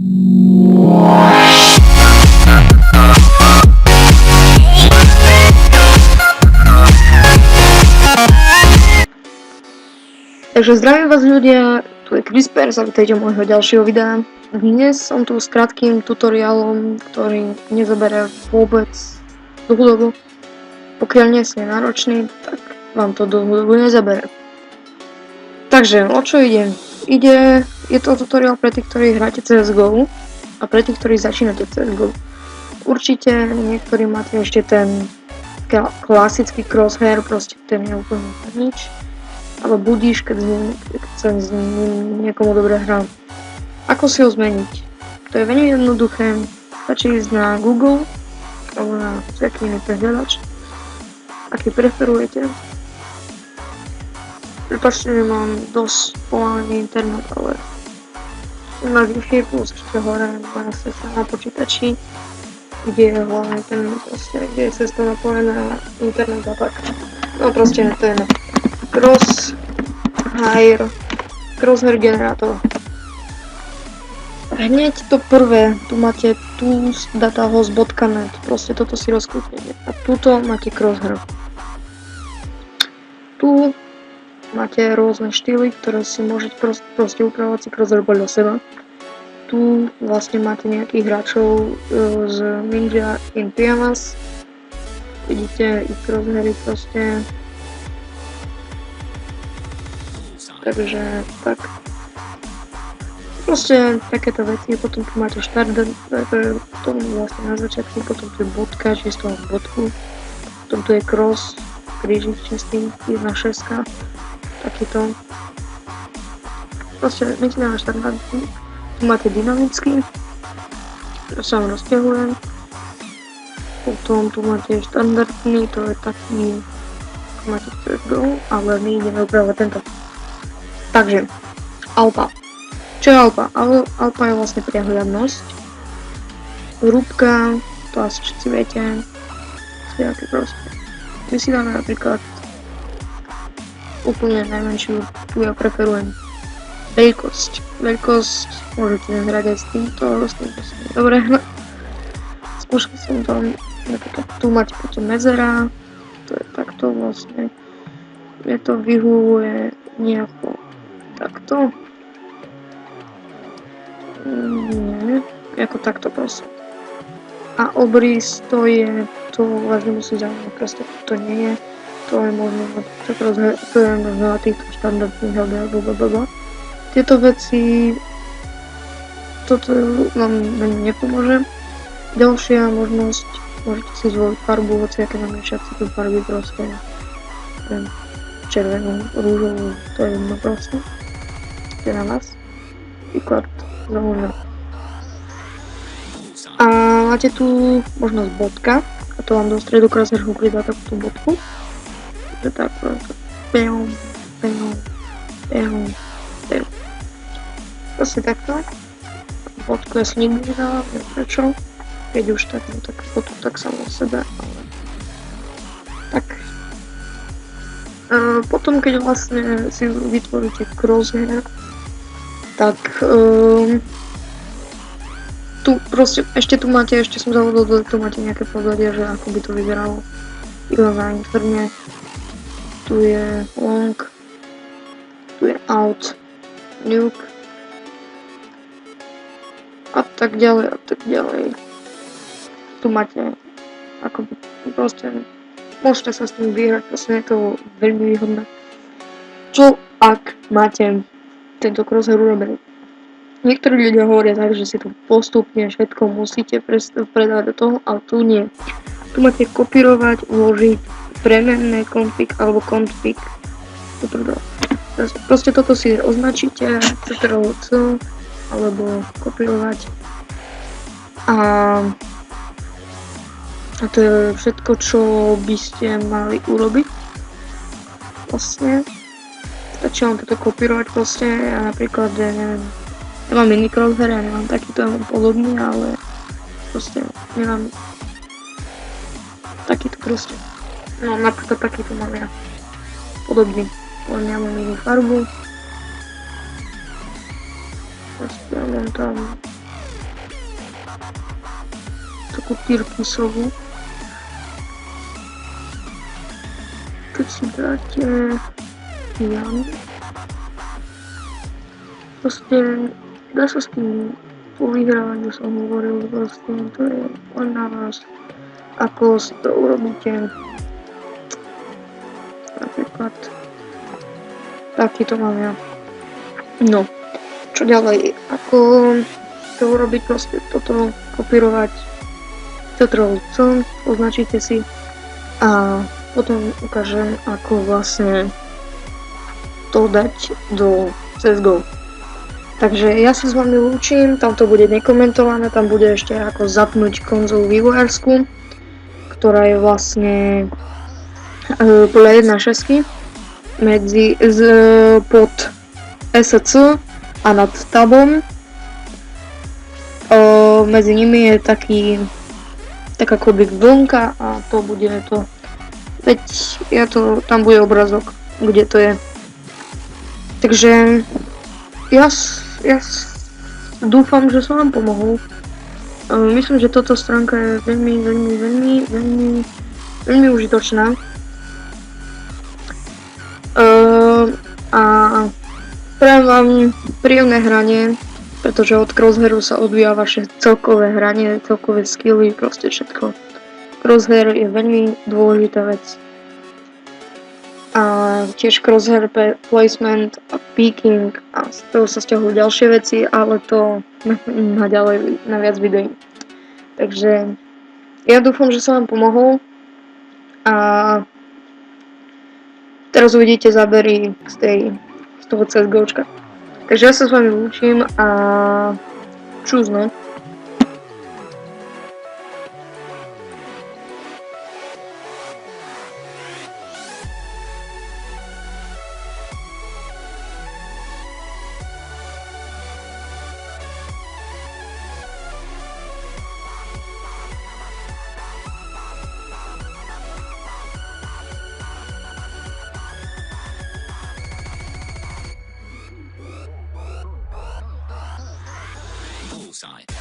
Takže zdravím vás ľudia, tu je Crisper, zavítajte môjho ďalšieho videa. Dnes som tu s krátkým tutoriálom, ktorý nezabere vôbec dlhú dobu. Pokiaľ nie ste náročný, tak vám to dlhú dobu nezabere. Takže, o čo ide? Je to tutoriál pre tých, ktorí hráte CSGO a pre tých, ktorí začínate CSGO. Určite niektorí máte ešte ten klasický crosshair, proste ten je úplne nič. Ale budíš, keď sa s ním niekomu dobre hrá. Ako si ho zmeniť? To je veľmi jednoduché. Stačí ísť na Google alebo na nejaký iný prehľadač, aký preferujete. Prepáčte, že mám dosť pomalený internet, ale na Wi-Fi plus ešte hore má cesta na počítači, kde je hlavne ten proste, kde je cesta napojená na internet a tak. No proste to je crosshair generátor. Hneď to prvé, tu máte toolsdatahost.net, proste toto si rozkliknete a tuto máte crosshair. Tu máte rôzne štýly, ktoré si môžete proste upravovať si crosshair podľa seba. Tu vlastne máte nejakých hráčov z Ninja in Pyjamas. Vidíte ich crosshairy proste. Takže tak. Proste takéto veci, potom tu máte štart, potom vlastne na začiatku, potom tu je bodka, čisto mám bodku, potom tu je cross, krížik čistý, 1.6, takýto. Proste my si dáme štandardný, tu máte dynamický, to sa vám rozťahujem, potom tu máte štandardný, to je taký, ako máte v CSGO, ale my ideme upravovať tento. Takže, alpa. Čo je alpa? Alpa je vlastne priahľadnosť. Hrúbka, to asi všetci viete. Nejaké proste. My si dáme napríklad úplne najmenšiu, tu ja preferujem veľkosť. Veľkosť môžete hrať aj s týmto. Dobre, skúšal som to. Tu máte potom medzera. To je takto vlastne. Mne to vyhovuje nejako takto. Nie, ako takto proste. A obrys to je, to vás nemusí zaujímať, proste to nie je. To je možno na týchto štandardných blablabla. Tieto veci, toto vám nepomôže. Ďalšia možnosť, môžete si zvoliť farbu, hociaké namiešať si tu farby proste. Červenú, rúžovú, to je jedno proste. To je na vás. Príklad zaujímavé. A máte tu možnosť bodka, a to vám do stredu crosshair pridá takúto bodku. To je tak proste. Proste takto. Bodku ja si nikdy nedávam, neviem prečo. Keď už tak, no tak potom tak samo o sebe, ale tak. Potom keď vlastne si vytvoríte crosshair, tak tu proste, ešte som zavodol, tu máte nejaké pozadie, že ako by to vyzeralo iba na interne. Tu je long, tu je out, nuke a tak ďalej a tak ďalej. Tu máte ako proste môžete sa s tým vyhrať, proste je to veľmi výhodné. Čo ak máte tento crosshair urobený? Niektorí ľudia hovoria tak, že si tu postupne všetko musíte predávať do toho, ale tu nie. Tu máte kopírovať, uložiť premenné config alebo config. Proste toto si označíte, Ctrl+C alebo kopírovať. A to je všetko, čo by ste mali urobiť. Vlastne. Stačí vám toto kopírovať proste, ja napríklad, neviem, ja mám mini crosshair, ja nemám takýto, ja mám podobný, ale proste nemám takýto proste. No napríklad takýto mám ja, podobný, len ja mám inú farbu. Proste ja mám tam takú tyrkysovú. Keď si dáte Jan, proste dá sa s tým povyhrávať, že som hovoril, proste to je len na vás, ako si to urobíte. Napríklad taký to mám ja. No, čo ďalej, ako to urobiť, proste toto kopírovať Ctrl+C, označíte si a potom ukážem, ako vlastne to dať do CSGO. Takže ja sa s vami lúčim, tam to bude nekomentované, tam bude ešte ako zapnúť konzolu vývojársku, ktorá je vlastne podľa 1.6 pod SC a nad tabom. Medzi nimi je taká klobík vlnka a to bude to. Veď tam bude obrazok, kde to je. Takže ja dúfam, že som vám pomohol. Myslím, že toto stránka je veľmi užitočná. A prajem vám príjemné hranie, pretože od Crosshairu sa odvíja vaše celkové hranie, celkové skilly, proste všetko. Crosshair je veľmi dôležitá vec. A tiež Crosshair placement a peaking a z toho sa sťahujú ďalšie veci, ale to na viac videí. Takže ja dúfam, že som vám pomohol a teraz uvidíte zábery z toho CSGOčka. Takže ja sa s vami lúčim a čus, no. Bullseye.